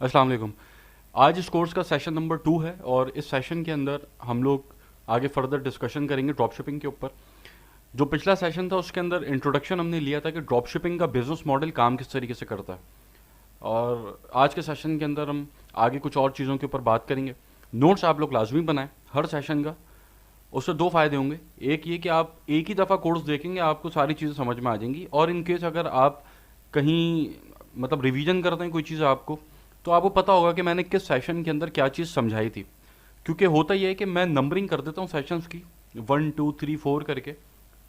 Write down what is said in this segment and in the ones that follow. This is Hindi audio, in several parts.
अस्सलाम वालेकुम। आज इस कोर्स का सेशन नंबर 2 है और इस सेशन के अंदर हम लोग आगे फर्दर डिस्कशन करेंगे ड्रॉप शिपिंग के ऊपर। जो पिछला सेशन था उसके अंदर इंट्रोडक्शन हमने लिया था कि ड्रॉप शिपिंग का बिजनेस मॉडल काम किस तरीके से करता है, और आज के सेशन के अंदर हम आगे कुछ और चीज़ों के ऊपर बात करेंगे। नोट्स आप लोग लाजमी बनाएं हर सेशन का। उससे दो फ़ायदे होंगे। एक ये कि आप एक ही दफ़ा कोर्स देखेंगे, आपको सारी चीज़ें समझ में आ जाएंगी, और इन केस अगर आप कहीं मतलब रिवीजन करते हैं कोई चीज़ आपको, तो आपको पता होगा कि मैंने किस सेशन के अंदर क्या चीज़ समझाई थी। क्योंकि होता यह है कि मैं नंबरिंग कर देता हूँ सेशंस की 1 2 3 4 करके,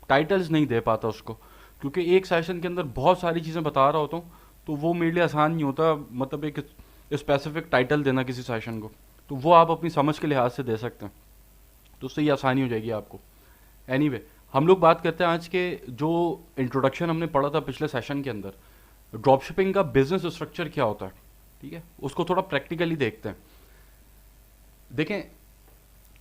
टाइटल्स नहीं दे पाता उसको, क्योंकि एक सेशन के अंदर बहुत सारी चीज़ें बता रहा होता हूँ, तो वो मेरे लिए आसान नहीं होता, मतलब एक स्पेसिफिक टाइटल देना किसी सेशन को। तो वो आप अपनी समझ के लिहाज से दे सकते हैं, तो उससे ये आसानी हो जाएगी आपको। एनीवे हम लोग बात करते हैं आज के जो इंट्रोडक्शन हमने पढ़ा था पिछले सेशन के अंदर, ड्रॉपशिपिंग का बिजनेस स्ट्रक्चर क्या होता है। ठीक है, उसको थोड़ा प्रैक्टिकली देखते हैं। देखें,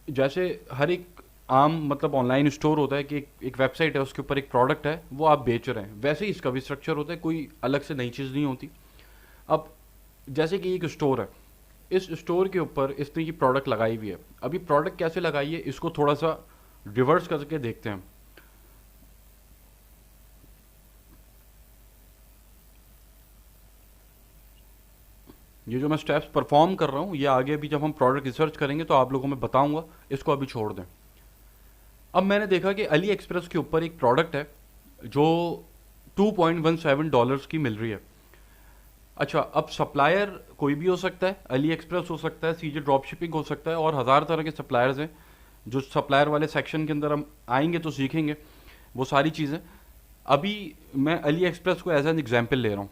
जैसे हर एक आम मतलब ऑनलाइन स्टोर होता है कि एक वेबसाइट है, उसके ऊपर एक प्रोडक्ट है, वो आप बेच रहे हैं, वैसे ही इसका भी स्ट्रक्चर होता है, कोई अलग से नई चीज़ नहीं होती। अब जैसे कि एक स्टोर है, इस स्टोर के ऊपर इस तरह की प्रोडक्ट लगाई हुई है। अभी प्रोडक्ट कैसे लगाई है इसको थोड़ा सा रिवर्स करके देखते हैं। ये जो मैं स्टेप्स परफॉर्म कर रहा हूँ, ये आगे भी जब हम प्रोडक्ट रिसर्च करेंगे तो आप लोगों में बताऊंगा, इसको अभी छोड़ दें। अब मैंने देखा कि अली एक्सप्रेस के ऊपर एक प्रोडक्ट है जो $2.17 की मिल रही है। अच्छा, अब सप्लायर कोई भी हो सकता है, अली एक्सप्रेस हो सकता है, सीजे ड्रॉप शिपिंग हो सकता है, और हज़ार तरह के सप्लायर्स हैं। जो सप्लायर वाले सेक्शन के अंदर हम आएंगे तो सीखेंगे वो सारी चीज़ें। अभी मैं अली एक्सप्रेस को एज एन एग्जाम्पल ले रहा हूँ।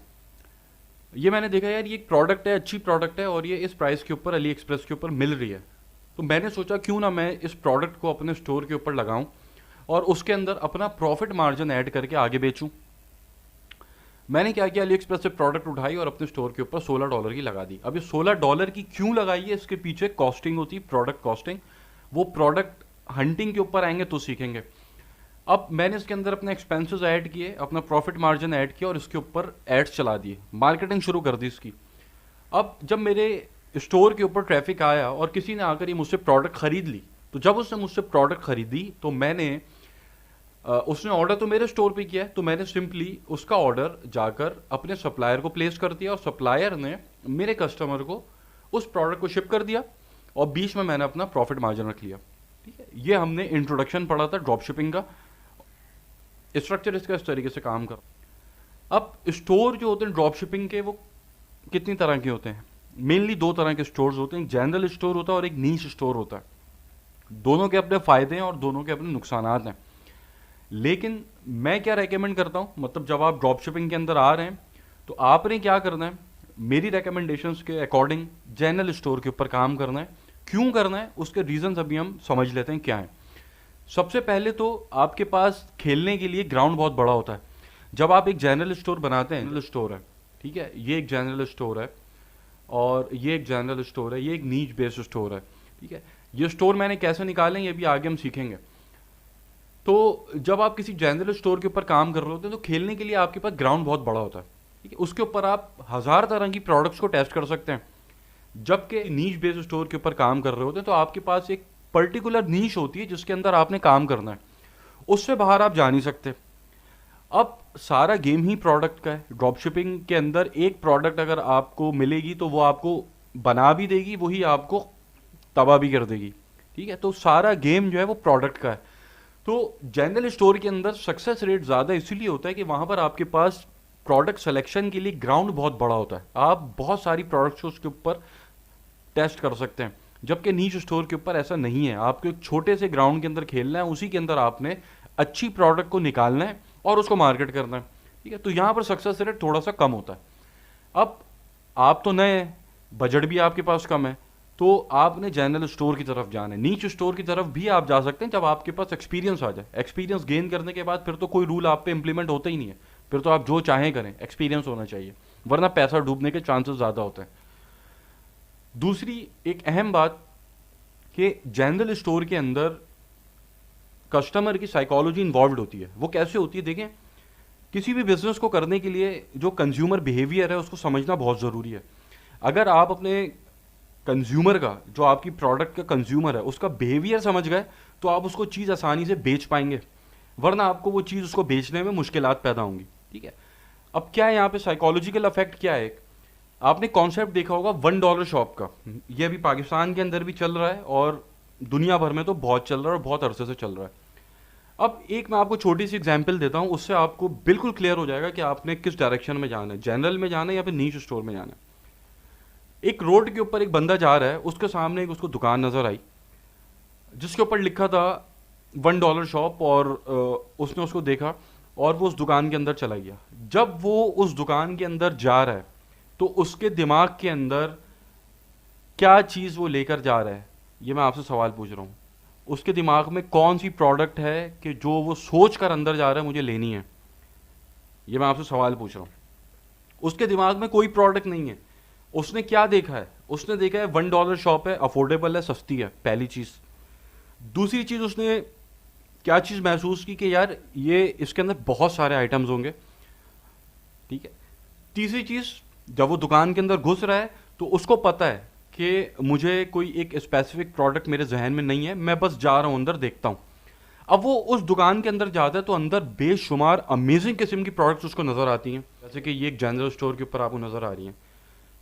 ये मैंने देखा यार, ये एक प्रोडक्ट है, अच्छी प्रोडक्ट है, और ये इस प्राइस के ऊपर अली एक्सप्रेस के ऊपर मिल रही है। तो मैंने सोचा क्यों ना मैं इस प्रोडक्ट को अपने स्टोर के ऊपर लगाऊं और उसके अंदर अपना प्रॉफिट मार्जिन ऐड करके आगे बेचूं। मैंने क्या किया, अली एक्सप्रेस से प्रोडक्ट उठाई और अपने स्टोर के ऊपर $16 की लगा दी। अब ये $16 की क्यों लगाई है, इसके पीछे कॉस्टिंग होती है, प्रोडक्ट कॉस्टिंग। वो प्रोडक्ट हंटिंग के ऊपर आएंगे तो सीखेंगे। अब मैंने इसके अंदर अपने एक्सपेंसेस ऐड किए, अपना प्रॉफिट मार्जिन ऐड किया, और इसके ऊपर एड्स चला दिए, मार्केटिंग शुरू कर दी इसकी। अब जब मेरे स्टोर के ऊपर ट्रैफिक आया और किसी ने आकर ये मुझसे प्रोडक्ट खरीद ली, तो जब उसने मुझसे प्रोडक्ट खरीदी तो मैंने उसने ऑर्डर तो मेरे स्टोर पे किया है, तो मैंने सिंपली उसका ऑर्डर जाकर अपने सप्लायर को प्लेस कर दिया, और सप्लायर ने मेरे कस्टमर को उस प्रोडक्ट को शिप कर दिया, और बीच में मैंने अपना प्रॉफिट मार्जिन रख लिया। ठीक है, ये हमने इंट्रोडक्शन पढ़ा था ड्रॉप शिपिंग का। स्ट्रक्चर इसका इस तरीके से काम कर। अब स्टोर जो होते हैं ड्रॉप शिपिंग के, वो कितनी तरह के होते हैं। मेनली दो तरह के स्टोर्स होते हैं, एक जनरल स्टोर होता है और एक नीश स्टोर होता है। दोनों के अपने फ़ायदे हैं और दोनों के अपने नुकसान हैं। लेकिन मैं क्या रेकमेंड करता हूँ, मतलब जब आप ड्रॉप शिपिंग के अंदर आ रहे हैं तो आपने क्या करना है, मेरी रिकमेंडेशंस के अकॉर्डिंग जनरल स्टोर के ऊपर काम करना है। क्यों करना है, उसके रीजंस अभी हम समझ लेते हैं क्या है। सबसे पहले तो आपके पास खेलने के लिए ग्राउंड बहुत बड़ा होता है। जब आप एक जनरल स्टोर बनाते हैं, जनरल स्टोर है, ठीक है, ये एक जनरल स्टोर है, और ये एक जनरल स्टोर है, ये एक नीच बेस्ड स्टोर है। ठीक है, ये स्टोर मैंने कैसे निकालें ये भी आगे हम सीखेंगे। तो जब आप किसी जनरल स्टोर के ऊपर काम कर रहे होते हैं तो खेलने के लिए आपके पास ग्राउंड बहुत बड़ा होता है। ठीक है, उसके ऊपर आप हज़ार तरह की प्रोडक्ट्स को टेस्ट कर सकते हैं। जबकि नीच बेस्ड स्टोर के ऊपर काम कर रहे होते हैं तो आपके पास एक पर्टिकुलर नीच होती है जिसके अंदर आपने काम करना है, उससे बाहर आप जा नहीं सकते। अब सारा गेम ही प्रोडक्ट का है। ड्रॉप शिपिंग के अंदर एक प्रोडक्ट अगर आपको मिलेगी तो वो आपको बना भी देगी, वही आपको तबाह भी कर देगी। ठीक है, तो सारा गेम जो है वो प्रोडक्ट का है। तो जनरल स्टोर के अंदर सक्सेस रेट ज़्यादा इसीलिए होता है कि वहाँ पर आपके पास प्रोडक्ट सिलेक्शन के लिए ग्राउंड बहुत बड़ा होता है, आप बहुत सारी प्रोडक्ट्स उसके ऊपर टेस्ट कर सकते हैं। जबकि नीच स्टोर के ऊपर ऐसा नहीं है, आपको एक छोटे से ग्राउंड के अंदर खेलना है, उसी के अंदर आपने अच्छी प्रोडक्ट को निकालना है और उसको मार्केट करना है। ठीक है, तो यहाँ पर सक्सेस रेट थोड़ा सा कम होता है। अब आप तो नए हैं, बजट भी आपके पास कम है, तो आपने जनरल स्टोर की तरफ जाना है। नीच स्टोर की तरफ भी आप जा सकते हैं जब आपके पास एक्सपीरियंस आ जाए। एक्सपीरियंस गेन करने के बाद फिर तो कोई रूल आप पे इंप्लीमेंट होता ही नहीं है, फिर तो आप जो चाहें करें, एक्सपीरियंस होना चाहिए, वरना पैसा डूबने के चांसेस ज़्यादा होते हैं। दूसरी एक अहम बात कि जनरल स्टोर के अंदर कस्टमर की साइकोलॉजी इन्वॉल्व होती है। वो कैसे होती है, देखें, किसी भी बिजनेस को करने के लिए जो कंज्यूमर बिहेवियर है उसको समझना बहुत ज़रूरी है। अगर आप अपने कंज्यूमर का, जो आपकी प्रोडक्ट का कंज्यूमर है, उसका बिहेवियर समझ गए तो आप उसको चीज़ आसानी से बेच पाएंगे, वरना आपको वो चीज़ उसको बेचने में मुश्किलात पैदा होंगी। ठीक है, अब क्या है यहाँ पे साइकोलॉजिकल इफेक्ट क्या है? आपने कॉन्सेप्ट देखा होगा $1 शॉप का, ये अभी पाकिस्तान के अंदर भी चल रहा है और दुनिया भर में तो बहुत चल रहा है और बहुत अरसे से चल रहा है। अब एक मैं आपको छोटी सी एग्जांपल देता हूँ, उससे आपको बिल्कुल क्लियर हो जाएगा कि आपने किस डायरेक्शन में जाना है, जनरल में जाना है या फिर नीश स्टोर में जाना है। एक रोड के ऊपर एक बंदा जा रहा है, उसके सामने एक उसको दुकान नजर आई जिसके ऊपर लिखा था $1 शॉप, और उसने उसको देखा और वो उस दुकान के अंदर चला गया। जब वो उस दुकान के अंदर जा रहा है तो उसके दिमाग के अंदर क्या चीज़ वो लेकर जा रहा है, ये मैं आपसे सवाल पूछ रहा हूँ। उसके दिमाग में कौन सी प्रोडक्ट है कि जो वो सोच कर अंदर जा रहा है मुझे लेनी है, ये मैं आपसे सवाल पूछ रहा हूँ। उसके दिमाग में कोई प्रोडक्ट नहीं है। उसने क्या देखा है? उसने देखा है $1 शॉप है, अफोर्डेबल है, सस्ती है, पहली चीज़। दूसरी चीज़, उसने क्या चीज़ महसूस की कि यार ये इसके अंदर बहुत सारे आइटम्स होंगे। ठीक है, तीसरी चीज़, जब वो दुकान के अंदर घुस रहा है तो उसको पता है कि मुझे कोई एक स्पेसिफिक प्रोडक्ट मेरे जहन में नहीं है, मैं बस जा रहा हूँ अंदर, देखता हूँ। अब वो उस दुकान के अंदर जाता है तो अंदर बेशुमार अमेजिंग किस्म की प्रोडक्ट्स उसको नज़र आती हैं, जैसे कि ये एक जनरल स्टोर के ऊपर आपको नज़र आ रही हैं,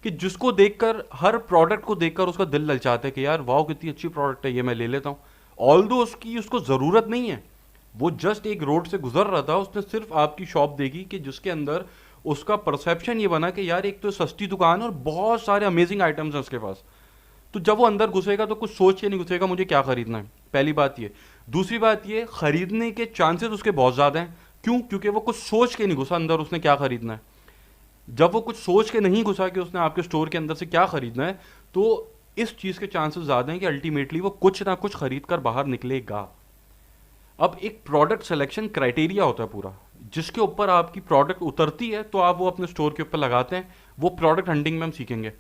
कि जिसको देखकर, हर प्रोडक्ट को देखकर उसका दिल ललचाता है कि यार वाह कितनी अच्छी प्रोडक्ट है, ये मैं ले लेता हूँ। ऑल्दो उसकी उसको ज़रूरत नहीं है, वो जस्ट एक रोड से गुजर रहा था, उसने सिर्फ आपकी शॉप देखी कि जिसके अंदर उसका परसेप्शन ये बना कि यार एक तो सस्ती दुकान और बहुत सारे अमेजिंग आइटम्स हैं उसके पास। तो जब वो अंदर घुसेगा तो कुछ सोच के नहीं घुसेगा मुझे क्या खरीदना है, पहली बात ये। दूसरी बात ये, खरीदने के चांसेस उसके बहुत ज़्यादा हैं। क्यों? क्योंकि वो कुछ सोच के नहीं घुसा अंदर उसने क्या खरीदना है। जब वो कुछ सोच के नहीं घुसा कि उसने आपके स्टोर के अंदर से क्या खरीदना है, तो इस चीज़ के चांसेस ज़्यादा हैं कि अल्टीमेटली वो कुछ ना कुछ खरीद कर बाहर निकलेगा। अब एक प्रोडक्ट सिलेक्शन क्राइटेरिया होता है पूरा, जिसके ऊपर आपकी प्रोडक्ट उतरती है तो आप वो अपने स्टोर के ऊपर लगाते हैं। वो प्रोडक्ट हंटिंग में हम सीखेंगे।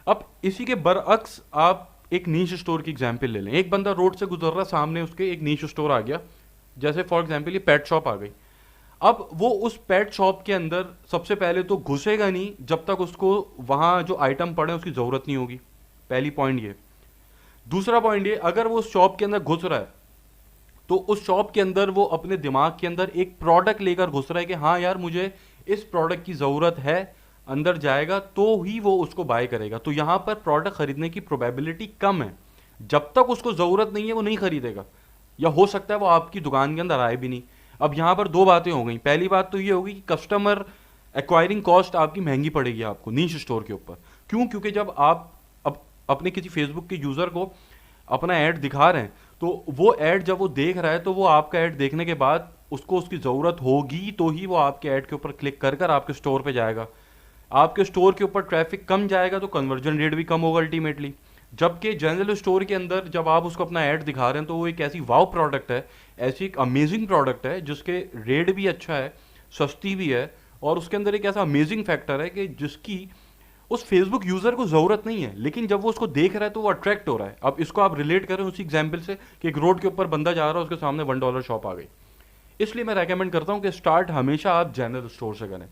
अब इसी के बरअक्स आप एक नीश स्टोर की एग्जांपल ले लें। एक बंदा रोड से गुजर रहा, सामने उसके एक नीश स्टोर आ गया, जैसे फॉर एग्जांपल ये पेट शॉप आ गई। अब वो उस पेट शॉप के अंदर सबसे पहले तो घुसेगा नहीं जब तक उसको वहाँ जो आइटम पड़े उसकी ज़रूरत नहीं होगी, पहली पॉइंट ये। दूसरा पॉइंट ये, अगर वो उस शॉप के अंदर घुस रहा है तो उस शॉप के अंदर वो अपने दिमाग के अंदर एक प्रोडक्ट लेकर घुस रहा है कि हाँ यार मुझे इस प्रोडक्ट की ज़रूरत है, अंदर जाएगा तो ही वो उसको बाय करेगा। तो यहाँ पर प्रोडक्ट खरीदने की प्रोबेबिलिटी कम है। जब तक उसको ज़रूरत नहीं है वो नहीं खरीदेगा, या हो सकता है वो आपकी दुकान के अंदर आए भी नहीं। अब यहाँ पर दो बातें हो गई। पहली बात तो ये होगी कि कस्टमर एक्वायरिंग कॉस्ट आपकी महंगी पड़ेगी आपको नीश स्टोर के ऊपर। क्यों? क्योंकि जब आप अब अपने किसी फेसबुक के यूज़र को अपना ऐड दिखा रहे हैं तो वो ऐड जब वो देख रहा है तो वो आपका ऐड देखने के बाद उसको उसकी ज़रूरत होगी तो ही वो आपके ऐड के ऊपर क्लिक कर कर आपके स्टोर पे जाएगा। आपके स्टोर के ऊपर ट्रैफिक कम जाएगा तो कन्वर्जन रेट भी कम होगा अल्टीमेटली। जबकि जनरल स्टोर के अंदर जब आप उसको अपना ऐड दिखा रहे हैं तो वो एक ऐसी वाव प्रोडक्ट है, ऐसी एक अमेजिंग प्रोडक्ट है जिसके रेट भी अच्छा है, सस्ती भी है, और उसके अंदर एक ऐसा अमेजिंग फैक्टर है कि जिसकी उस फेसबुक यूज़र को ज़रूरत नहीं है, लेकिन जब वो उसको देख रहा है तो वो अट्रैक्ट हो रहा है। अब इसको आप रिलेट करें उसी एग्जाम्पल से कि एक रोड के ऊपर बंदा जा रहा है, उसके सामने $1 शॉप आ गई। इसलिए मैं रेकमेंड करता हूँ कि स्टार्ट हमेशा आप जनरल स्टोर से करें।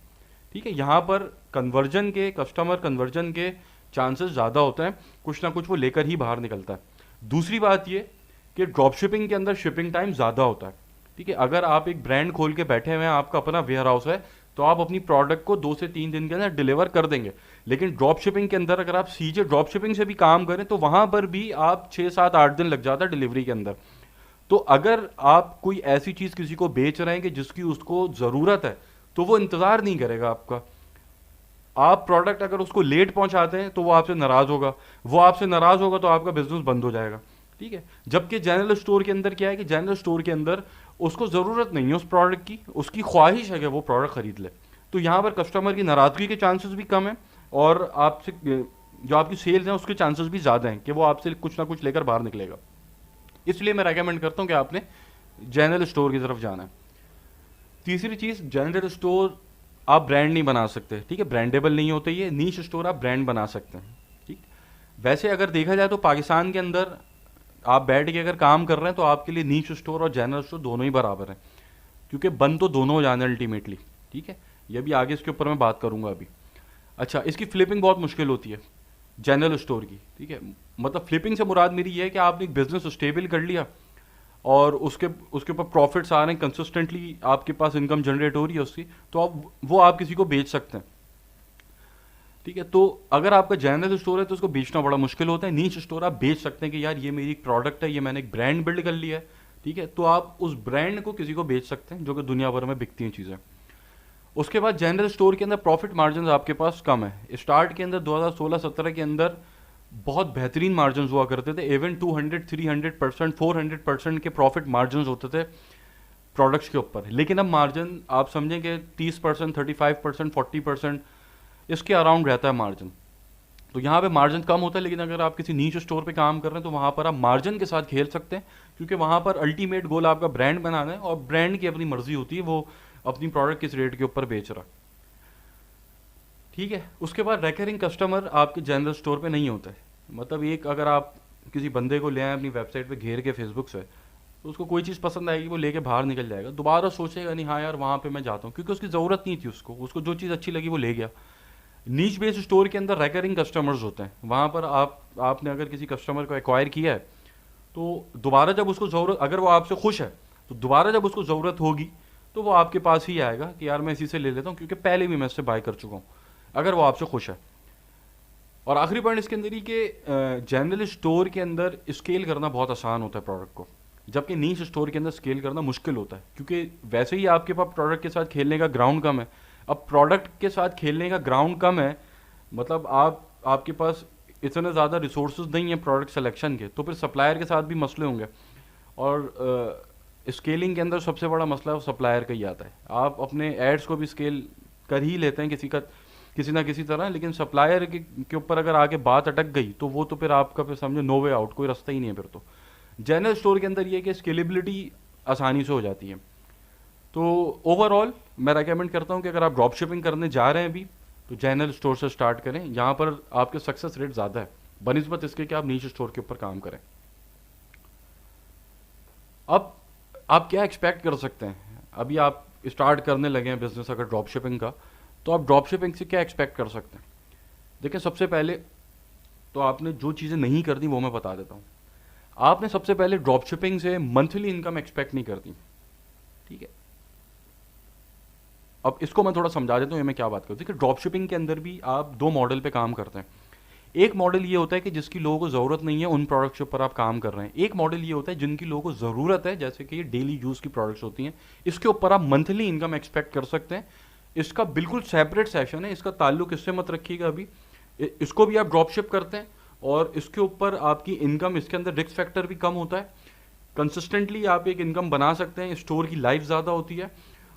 ठीक है, यहाँ पर कन्वर्जन के, कस्टमर कन्वर्जन के चांसेस ज़्यादा होते हैं, कुछ ना कुछ वो लेकर ही बाहर निकलता है। दूसरी बात ये कि ड्रॉप शिपिंग के अंदर शिपिंग टाइम ज़्यादा होता है। ठीक है, अगर आप एक ब्रांड खोल के बैठे हुए हैं, आपका अपना वेयर हाउस है, तो आप अपनी प्रोडक्ट को 2 से 3 दिन के अंदर डिलीवर कर देंगे। लेकिन ड्रॉप शिपिंग के अंदर अगर आप सीधे ड्रॉप शिपिंग से भी काम करें तो वहाँ पर भी आप 6, 7, 8 दिन लग जाता है डिलीवरी के अंदर। तो अगर आप कोई ऐसी चीज़ किसी को बेच रहे हैं कि जिसकी उसको ज़रूरत है तो वो इंतज़ार नहीं करेगा आपका। आप प्रोडक्ट अगर उसको लेट पहुंचाते हैं तो वो आपसे नाराज़ होगा, वो आपसे नाराज़ होगा तो आपका बिजनेस बंद हो जाएगा। ठीक है, जबकि जनरल स्टोर के अंदर क्या है कि जनरल स्टोर के अंदर उसको ज़रूरत नहीं है उस प्रोडक्ट की, उसकी ख्वाहिश है कि वो प्रोडक्ट खरीद ले। तो यहाँ पर कस्टमर की नाराज़गी के चांसेस भी कम है और आपसे जो आपकी सेल्स हैं उसके चांसेस भी ज़्यादा हैं कि वो आपसे कुछ ना कुछ लेकर बाहर निकलेगा। इसलिए मैं रेकमेंड करता हूँ कि आपने जनरल स्टोर की तरफ जाना है। तीसरी चीज़, जनरल स्टोर आप ब्रांड नहीं बना सकते। ठीक है, ब्रांडेबल नहीं होते ये। नीश स्टोर आप ब्रांड बना सकते हैं। ठीक, वैसे अगर देखा जाए तो पाकिस्तान के अंदर आप बैठ के अगर काम कर रहे हैं तो आपके लिए नीश स्टोर और जनरल स्टोर दोनों ही बराबर हैं, क्योंकि बंद तो दोनों हो जाने अल्टीमेटली। ठीक है, ये भी आगे इसके ऊपर मैं बात करूंगा अभी। अच्छा, इसकी फ्लिपिंग बहुत मुश्किल होती है जनरल स्टोर की, ठीक है। मतलब फ्लिपिंग से मुराद मेरी ये है कि आपने एक बिजनेस स्टेबल कर लिया और उसके उसके ऊपर प्रॉफिट्स आ रहे हैं कंसिस्टेंटली, आपके पास इनकम जनरेट हो रही है उसकी, तो आप किसी को बेच सकते हैं, ठीक है। तो अगर आपका जनरल स्टोर है तो उसको बेचना बड़ा मुश्किल होता है। नीच स्टोर आप बेच सकते हैं कि यार ये मेरी एक प्रोडक्ट है, ये मैंने एक ब्रांड बिल्ड कर लिया है, ठीक है, तो आप उस ब्रांड को किसी को बेच सकते हैं, जो कि दुनिया भर में बिकती हैं चीज़ें। उसके बाद जनरल स्टोर के अंदर प्रॉफिट मार्जिन आपके पास कम है। स्टार्ट के अंदर 2016-17 के अंदर बहुत बेहतरीन मार्जिन हुआ करते थे, इवन 200, 300%, 400% के प्रॉफिट मार्जिन होते थे प्रोडक्ट्स के ऊपर। लेकिन अब मार्जिन आप समझें कि 30%, 35%, 40% इसके अराउंड रहता है मार्जिन। तो यहाँ पे मार्जिन कम होता है, लेकिन अगर आप किसी नीच स्टोर पे काम कर रहे हैं तो वहाँ पर आप मार्जिन के साथ खेल सकते हैं, क्योंकि वहाँ पर अल्टीमेट गोल आपका ब्रांड बनाना है और ब्रांड की अपनी मर्जी होती है वो अपनी प्रोडक्ट किस रेट के ऊपर बेच रहा, ठीक है। उसके बाद रेकरिंग कस्टमर आपके जनरल स्टोर पे नहीं होता है। मतलब एक अगर आप किसी बंदे को ले आए अपनी वेबसाइट पे घेर के फेसबुक से, तो उसको कोई चीज़ पसंद आएगी, वो लेके बाहर निकल जाएगा, दोबारा सोचेगा नहीं हाँ यार वहाँ पे मैं जाता हूँ, क्योंकि उसकी ज़रूरत नहीं थी, उसको जो चीज़ अच्छी लगी वो ले गया। नीच बेस्ड स्टोर के अंदर रेकरिंग कस्टमर्स होते हैं, वहाँ पर आपने अगर किसी कस्टमर को एक्वायर किया है तो दोबारा जब उसको ज़रूरत, अगर वो आपसे खुश है तो दोबारा जब उसको ज़रूरत होगी तो वो आपके पास ही आएगा कि यार मैं इसी से ले लेता हूँ, क्योंकि पहले भी मैं इससे बाय कर चुका हूँ, अगर वो आपसे खुश है। और आखिरी पॉइंट इसके अंदर ही कि जनरल स्टोर के अंदर स्केल करना बहुत आसान होता है प्रोडक्ट को, जबकि नीच स्टोर के अंदर स्केल करना मुश्किल होता है, क्योंकि वैसे ही आपके पास प्रोडक्ट के साथ खेलने का ग्राउंड कम है। अब प्रोडक्ट के साथ खेलने का ग्राउंड कम है, मतलब आपके पास इतने ज़्यादा रिसोर्सेज नहीं है प्रोडक्ट सिलेक्शन के, तो फिर सप्लायर के साथ भी मसले होंगे। और स्केलिंग के अंदर सबसे बड़ा मसला वो सप्लायर का ही आता है। आप अपने एड्स को भी स्केल कर ही लेते हैं किसी ना किसी तरह, लेकिन सप्लायर के ऊपर अगर आके बात अटक गई तो वो तो फिर आपका फिर समझो नो वे आउट, कोई रास्ता ही नहीं है फिर तो। जनरल स्टोर के अंदर ये है कि स्केलेबिलिटी आसानी से हो जाती है। तो ओवरऑल मैं रेकमेंड करता हूँ कि अगर आप ड्रॉप शिपिंग करने जा रहे हैं अभी, तो जनरल स्टोर से स्टार्ट करें, यहाँ पर आपके सक्सेस रेट ज़्यादा है बनिस्बत इसके कि आप नीच स्टोर के ऊपर काम करें। अब आप क्या एक्सपेक्ट कर सकते हैं, अभी आप स्टार्ट करने लगे हैं बिजनेस अगर ड्रॉप शिपिंग का, तो आप ड्रॉप शिपिंग से क्या एक्सपेक्ट कर सकते हैं। देखिए, सबसे पहले तो आपने जो चीज़ें नहीं करनी वो मैं बता देता हूँ। आपने सबसे पहले ड्रॉप शिपिंग से मंथली इनकम एक्सपेक्ट नहीं करती, ठीक है। अब इसको मैं थोड़ा समझा देता हूँ, ये मैं क्या बात करती हूँ कि ड्रॉप शिपिंग के अंदर भी आप दो मॉडल पे काम करते हैं। एक मॉडल ये होता है कि जिसकी लोगों को ज़रूरत नहीं है उन प्रोडक्ट्स के ऊपर आप काम कर रहे हैं। एक मॉडल ये होता है जिनकी लोगों को ज़रूरत है, जैसे कि ये डेली यूज़ की प्रोडक्ट्स होती हैं, इसके ऊपर आप मंथली इनकम एक्सपेक्ट कर सकते हैं। इसका बिल्कुल सेपरेट सेशन है, इसका ताल्लुक इससे मत रखिएगा अभी। इसको भी आप ड्रॉप शिप करते हैं और इसके ऊपर आपकी इनकम, इसके अंदर रिस्क फैक्टर भी कम होता है। कंसिस्टेंटली आप एक इनकम बना सकते हैं, स्टोर की लाइफ ज़्यादा होती है,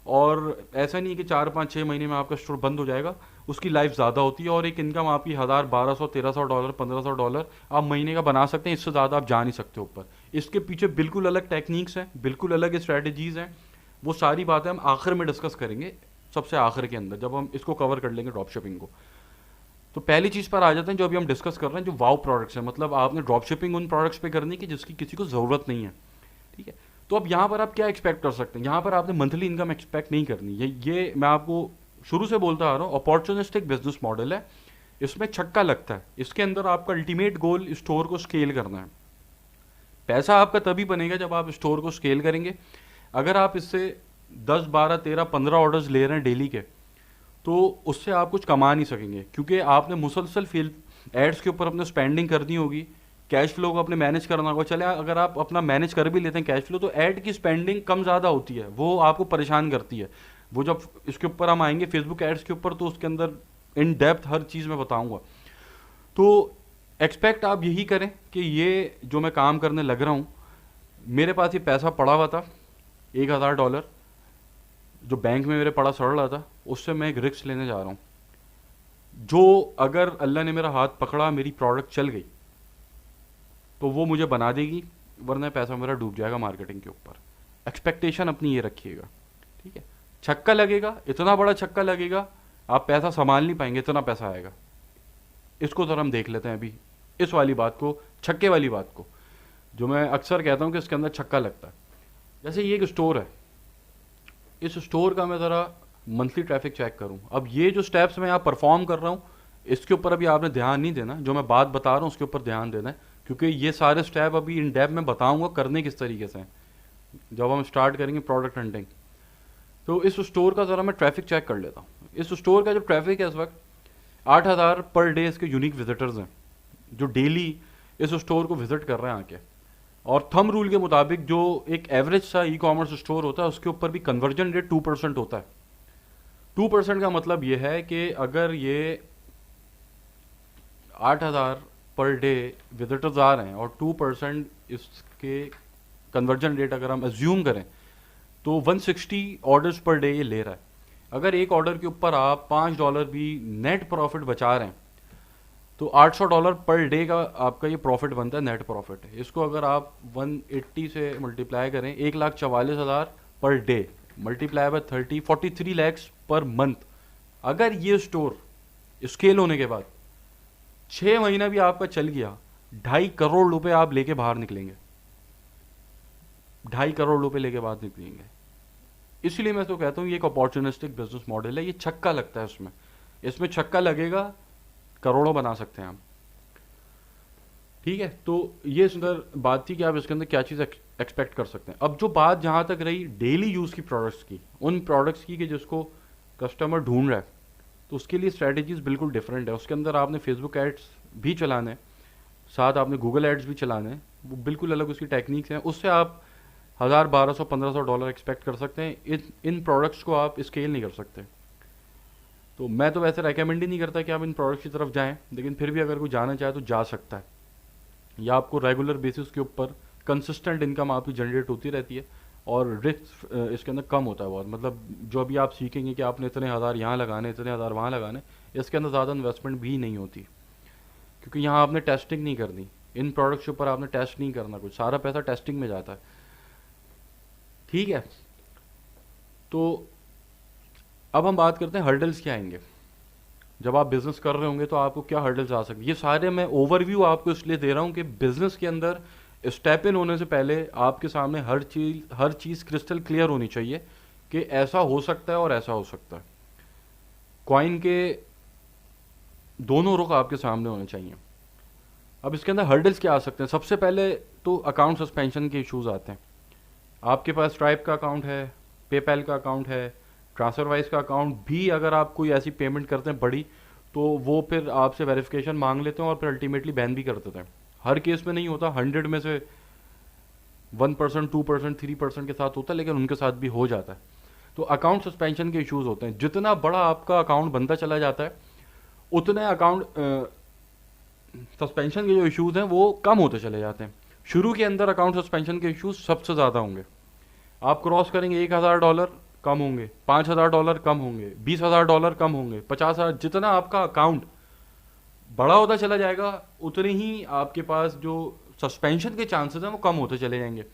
और ऐसा नहीं है कि 4-5-6 महीने में आपका स्टोर बंद हो जाएगा, उसकी लाइफ ज़्यादा होती है। और एक इनकम आपकी 1000, 1200, 1300 डॉलर, 1500 डॉलर आप महीने का बना सकते हैं, इससे ज़्यादा आप जा नहीं सकते ऊपर। इसके पीछे बिल्कुल अलग टेक्निक्स हैं, बिल्कुल अलग स्ट्रैटेजीज़ हैं। वो सारी बातें हम आखिर में डिस्कस करेंगे, सबसे आखिर के अंदर जब हम इसको कवर कर लेंगे ड्रॉप शिपिंग को। तो पहली चीज़ पर आ जाते हैं जो अभी हम डिस्कस कर रहे हैं, जो वाव प्रोडक्ट्स हैं। मतलब आपने ड्रॉप शिपिंग उन प्रोडक्ट्स पे करनी है कि जिसकी किसी को ज़रूरत नहीं है, ठीक है। तो अब यहाँ पर आप क्या एक्सपेक्ट कर सकते हैं, यहाँ पर आपने मंथली इनकम एक्सपेक्ट नहीं करनी। ये मैं आपको शुरू से बोलता आ रहा हूँ, अपॉर्चुनिस्टिक बिजनेस मॉडल है, इसमें छक्का लगता है। इसके अंदर आपका अल्टीमेट गोल स्टोर को स्केल करना है। पैसा आपका तभी बनेगा जब आप स्टोर को स्केल करेंगे। अगर आप इससे 10, 12, 13, 15 ऑर्डर्स ले रहे हैं डेली के, तो उससे आप कुछ कमा नहीं सकेंगे, क्योंकि आपने मुसलसल फील्ड एड्स के ऊपर अपने स्पेंडिंग करनी होगी, कैश फ्लो को अपने मैनेज करना होगा। चले अगर आप अपना मैनेज कर भी लेते हैं कैश फ्लो, तो ऐड की स्पेंडिंग कम ज़्यादा होती है, वो आपको परेशान करती है। वो जब इसके ऊपर हम आएंगे फेसबुक एड्स के ऊपर, तो उसके अंदर इन डेप्थ हर चीज़ मैं बताऊंगा। तो एक्सपेक्ट आप यही करें कि ये जो मैं काम करने लग रहा हूँ, मेरे पास ये पैसा पड़ा हुआ था, $1000 जो बैंक में मेरे पड़ा सड़ रहा था, उससे मैं एक रिस्क लेने जा रहा हूँ, जो अगर अल्लाह ने मेरा हाथ पकड़ा, मेरी प्रोडक्ट चल गई, तो वो मुझे बना देगी, वरना पैसा मेरा डूब जाएगा मार्केटिंग के ऊपर। एक्सपेक्टेशन अपनी ये रखिएगा, ठीक है। छक्का लगेगा, इतना बड़ा छक्का लगेगा, आप पैसा संभाल नहीं पाएंगे, इतना पैसा आएगा। इसको जरा हम देख लेते हैं अभी, इस वाली बात को, छक्के वाली बात को, जो मैं अक्सर कहता हूँ कि इसके अंदर छक्का लगता है। जैसे ये एक स्टोर है, इस स्टोर का मैं ज़रा मंथली ट्रैफिक चेक करूँ। अब ये जो स्टेप्स मैं यहाँ परफॉर्म कर रहा हूँ, इसके ऊपर अभी आपने ध्यान नहीं देना, जो मैं बात बता रहा हूँ उसके ऊपर ध्यान देना है, क्योंकि ये सारे स्टेप अभी इन डेप्थ में बताऊंगा करने किस तरीके से हैं जब हम स्टार्ट करेंगे प्रोडक्ट हंटिंग। तो इस स्टोर का ज़रा मैं ट्रैफिक चेक कर लेता हूँ। इस स्टोर का जो ट्रैफिक है इस वक्त 8,000 पर डे इसके यूनिक विजिटर्स हैं जो डेली इस स्टोर को विजिट कर रहे हैं आके। और थंब रूल के मुताबिक जो एक एवरेज सा ई कॉमर्स स्टोर होता है उसके ऊपर भी कन्वर्जन रेट 2% होता है। 2% का मतलब ये है कि अगर ये 8,000 पर डे विजिटर्स आ रहे हैं और 2% इसके कन्वर्जन रेट अगर हम एज्यूम करें तो 160 ऑर्डर्स पर डे ये ले रहा है। अगर एक ऑर्डर के ऊपर आप $5 भी नेट प्रॉफिट बचा रहे हैं तो $800 पर डे का आपका ये प्रॉफिट बनता है, नेट प्रॉफिट। इसको अगर आप 180 से मल्टीप्लाई करें, 1,44,000 per day multiply by 30, 43 lakhs per month. अगर ये स्टोर स्केल होने के बाद 6 महीना भी आपका चल गया, 2.5 करोड़ रुपए आप लेके बाहर निकलेंगे, 2.5 करोड़ रुपए लेके बाहर निकलेंगे। इसलिए मैं तो कहता हूँ ये एक अपॉर्चुनिस्टिक बिजनेस मॉडल है, ये छक्का लगता है इसमें छक्का लगेगा, करोड़ों बना सकते हैं हम। ठीक है, तो ये सुंदर बात थी कि आप इसके अंदर क्या चीज़ एक्सपेक्ट कर सकते हैं। अब जो बात जहाँ तक रही डेली यूज़ की प्रोडक्ट्स की, उन प्रोडक्ट्स की कि जिसको कस्टमर ढूंढ रहा है, तो उसके लिए स्ट्रैटेजीज बिल्कुल डिफरेंट है। उसके अंदर आपने फेसबुक एड्स भी चलाने, साथ आपने गूगल एड्स भी चलाने, वो बिल्कुल अलग उसकी टेक्निक्स हैं। उससे आप 1,000, 1,200, $1,500 एक्सपेक्ट कर सकते हैं। इन प्रोडक्ट्स को आप स्केल नहीं कर सकते। तो मैं तो वैसे रेकमेंड ही नहीं करता कि आप इन प्रोडक्ट्स की तरफ जाएं, लेकिन फिर भी अगर कोई जाना चाहे तो जा सकता है। या आपको रेगुलर बेसिस के ऊपर कंसिस्टेंट इनकम आपकी जनरेट होती रहती है और रिस्क इसके अंदर कम होता है बहुत। मतलब जो अभी आप सीखेंगे कि आपने इतने हज़ार यहाँ लगाने, इतने हज़ार वहाँ लगाने, इसके अंदर ज़्यादा इन्वेस्टमेंट भी नहीं होती, क्योंकि यहाँ आपने टेस्टिंग नहीं करनी, इन प्रोडक्ट्स के ऊपर आपने टेस्ट नहीं करना, कुछ सारा पैसा टेस्टिंग में जाता है। ठीक है, तो अब हम बात करते हैं हर्डल्स क्या आएंगे जब आप बिजनेस कर रहे होंगे, तो आपको क्या हर्डल्स आ सकते हैं। ये सारे मैं ओवरव्यू आपको इसलिए दे रहा हूँ कि बिजनेस के अंदर स्टेप इन होने से पहले आपके सामने हर चीज़ क्रिस्टल क्लियर होनी चाहिए कि ऐसा हो सकता है और ऐसा हो सकता है। कॉइन के दोनों रुख आपके सामने होने चाहिए। अब इसके अंदर हर्डल्स क्या आ सकते हैं। सबसे पहले तो अकाउंट सस्पेंशन के इश्यूज आते हैं। आपके पास स्ट्राइप का अकाउंट है, पेपैल का अकाउंट है, ट्रांसफरवाइज का अकाउंट भी, अगर आप कोई ऐसी पेमेंट करते हैं बड़ी, तो वो फिर आपसे वेरिफिकेशन मांग लेते हैं और फिर अल्टीमेटली बैन भी कर देते हैं। हर केस में नहीं होता, 100 में से 1%, 2%, 3% के साथ होता है, लेकिन उनके साथ भी हो जाता है। तो अकाउंट सस्पेंशन के इश्यूज होते हैं। जितना बड़ा आपका अकाउंट बनता चला जाता है उतने अकाउंट सस्पेंशन के जो इश्यूज हैं वो कम होते चले जाते हैं। शुरू के अंदर अकाउंट सस्पेंशन के इश्यूज सबसे ज़्यादा होंगे। आप क्रॉस करेंगे $1,000 कम होंगे, $5,000 कम होंगे, $20,000 कम होंगे, 50,000। जितना आपका अकाउंट बड़ा होता चला जाएगा उतने ही आपके पास जो सस्पेंशन के चांसेस हैं वो कम होते चले जाएंगे।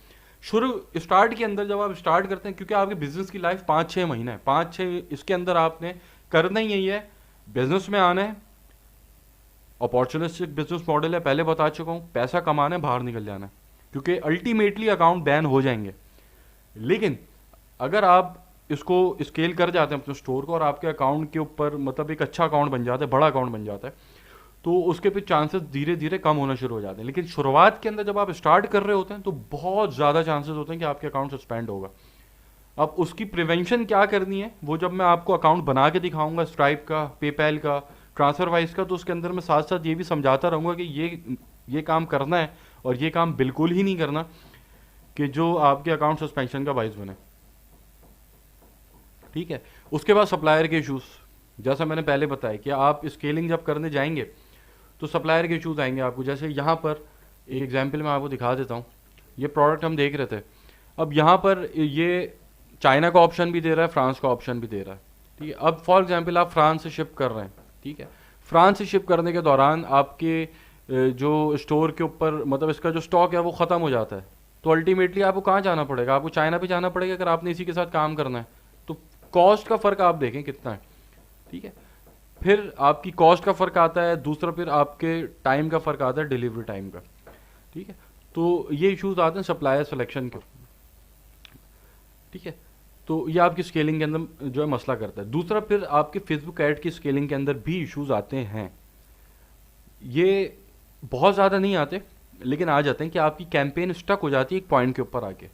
स्टार्ट के अंदर जब आप स्टार्ट करते हैं, क्योंकि आपके बिजनेस की लाइफ 5-6 महीना है, 5-6 इसके अंदर आपने करना ही यही है, बिजनेस में आना है। अपॉर्चुनिस्टिक बिजनेस मॉडल है, पहले बता चुका हूँ, पैसा कमाना है, बाहर निकल जाना है, क्योंकि अल्टीमेटली अकाउंट बैन हो जाएंगे। लेकिन अगर आप इसको स्केल कर जाते हैं अपने स्टोर को और आपके अकाउंट के ऊपर मतलब एक अच्छा अकाउंट बन जाता है, बड़ा अकाउंट बन जाता है, तो उसके फिर चांसेस धीरे धीरे कम होना शुरू हो जाते हैं। लेकिन शुरुआत के अंदर जब आप स्टार्ट कर रहे होते हैं तो बहुत ज़्यादा चांसेस होते हैं कि आपके अकाउंट सस्पेंड होगा। अब उसकी प्रिवेंशन क्या करनी है वो जब मैं आपको अकाउंट बना के दिखाऊंगा, स्ट्राइप का, पेपैल का, ट्रांसफरवाइज का, तो उसके अंदर मैं साथ साथ ये भी समझाता रहूँगा कि ये काम करना है और ये काम बिल्कुल ही नहीं करना कि जो आपके अकाउंट सस्पेंशन का बाइस बने। ठीक है, उसके बाद सप्लायर के इश्यूज, जैसा मैंने पहले बताया कि आप स्केलिंग जब करने जाएंगे तो सप्लायर के इश्यूज आएंगे आपको। जैसे यहाँ पर एक एग्जांपल मैं आपको दिखा देता हूँ। ये प्रोडक्ट हम देख रहे थे, अब यहाँ पर ये चाइना का ऑप्शन भी दे रहा है, फ्रांस का ऑप्शन भी दे रहा है। ठीक है, अब फॉर एग्जांपल आप फ्रांस से शिप कर रहे हैं। ठीक है, फ्रांस से शिप करने के दौरान आपके जो स्टोर के ऊपर मतलब इसका जो स्टॉक है वो ख़त्म हो जाता है, तो अल्टीमेटली आपको कहाँ जाना पड़ेगा, आपको चाइना पे जाना पड़ेगा अगर आपने इसी के साथ काम करना है। तो कॉस्ट का फ़र्क आप देखें कितना है। ठीक है, फिर आपकी कॉस्ट का फ़र्क आता है, दूसरा फिर आपके टाइम का फ़र्क आता है, डिलीवरी टाइम का। ठीक है, तो ये इश्यूज आते हैं सप्लायर सिलेक्शन के। ठीक है, तो ये आपकी स्केलिंग के अंदर जो है मसला करता है। दूसरा, फिर आपके फेसबुक ऐड की स्केलिंग के अंदर भी इश्यूज आते हैं। ये बहुत ज़्यादा नहीं आते, लेकिन आ जाते हैं कि आपकी कैंपेन स्टक हो जाती है एक पॉइंट के ऊपर आके।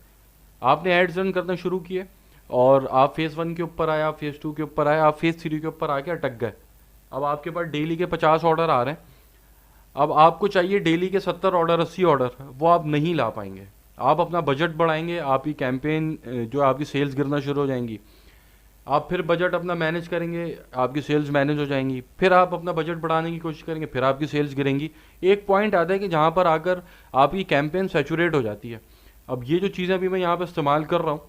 आपने एड्स रन करना शुरू किए और आप फेज़ 1 के ऊपर आए, आप फेज़ 2 के ऊपर आए, आप फेज़ 3 के ऊपर आके अटक गए। अब आपके पास डेली के 50 ऑर्डर आ रहे हैं, अब आपको चाहिए डेली के 70 ऑर्डर, 80 ऑर्डर, वो आप नहीं ला पाएंगे। आप अपना बजट बढ़ाएंगे, आपकी कैंपेन जो आपकी सेल्स गिरना शुरू हो जाएंगी। आप फिर बजट अपना मैनेज करेंगे, आपकी सेल्स मैनेज हो जाएंगी। फिर आप अपना बजट बढ़ाने की कोशिश करेंगे, फिर आपकी सेल्स गिरेंगी। एक पॉइंट आता है कि जहाँ पर आकर आपकी कैंपेन सैचुरेट हो जाती है। अब ये जो चीज़ें अभी मैं यहाँ पर इस्तेमाल कर रहा हूँ,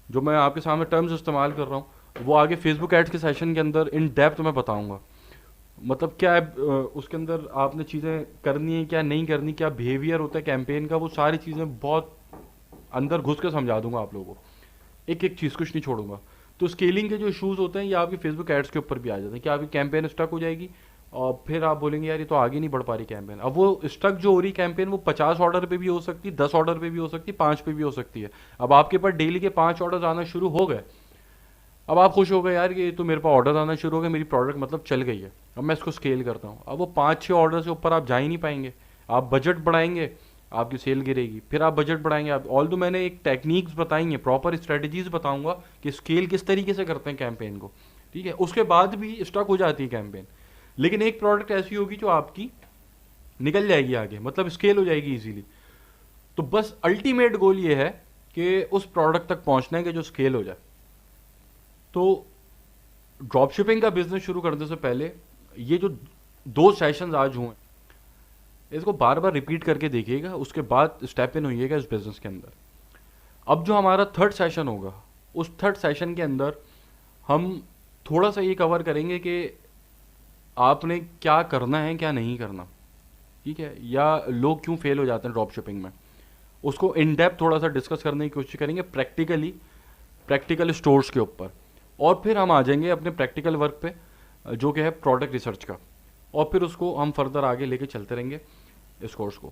जो मैं आपके सामने टर्म्स इस्तेमाल कर रहा हूँ, वो आगे फेसबुक एड्स के सेशन के अंदर इन डेप्थ मैं बताऊँगा। मतलब क्या है उसके अंदर आपने चीज़ें करनी है, क्या नहीं करनी, क्या बिहेवियर होता है कैंपेन का, वो सारी चीज़ें बहुत अंदर घुस के समझा दूंगा आप लोगों को, एक एक चीज़ कुछ नहीं छोड़ूंगा। तो स्केलिंग के जो इशूज़ होते हैं ये आपकी फेसबुक एड्स के ऊपर भी आ जाते हैं कि आपकी कैंपेन स्टक हो जाएगी और फिर आप बोलेंगे यार ये तो आगे नहीं बढ़ पा रही कैंपेन। अब वो स्टक जो हो रही कैंपेन वो 50 ऑर्डर पे भी हो सकती है, 10 ऑर्डर पे भी हो सकती है, 5 पे भी हो सकती है। अब आपके पास डेली के 5 ऑर्डर आना शुरू हो गए, अब आप खुश हो गए यार ये तो मेरे पास ऑर्डर आना शुरू हो गया, मेरी प्रोडक्ट मतलब चल गई है, अब मैं इसको स्केल करता हूँ। अब वो 5-6 ऑर्डर से ऊपर आप जा ही नहीं पाएंगे। आप बजट बढ़ाएंगे, आपकी सेल गिरेगी, फिर आप बजट बढ़ाएंगे। आप ऑल दो मैंने एक टेक्निक्स बताई हैं, प्रॉपर स्ट्रेटजीज बताऊंगा कि स्केल किस तरीके से करते हैं कैंपेन को, ठीक है। उसके बाद भी स्टक हो जाती है कैंपेन, लेकिन एक प्रोडक्ट ऐसी होगी जो आपकी निकल जाएगी आगे, मतलब स्केल हो जाएगी इजीली। तो बस अल्टीमेट गोल ये है कि उस प्रोडक्ट तक पहुंचना है कि जो स्केल हो जाए। तो ड्रॉप शिपिंग का बिजनेस शुरू करने से पहले ये जो 2 सेशंस आज हुए इसको बार बार रिपीट करके देखिएगा, उसके बाद स्टेप इन होइएगा इस बिजनेस के अंदर। अब जो हमारा थर्ड सेशन होगा, उस थर्ड सेशन के अंदर हम थोड़ा सा ये कवर करेंगे कि आपने क्या करना है क्या नहीं करना, ठीक है, या लोग क्यों फेल हो जाते हैं ड्रॉप शिपिंग में। उसको इन डेप्थ थोड़ा सा डिस्कस करने की कोशिश करेंगे प्रैक्टिकल स्टोर्स के ऊपर। और फिर हम आ जाएंगे अपने प्रैक्टिकल वर्क पे जो कि है प्रोडक्ट रिसर्च का, और फिर उसको हम फर्दर आगे लेके चलते रहेंगे इस कोर्स को।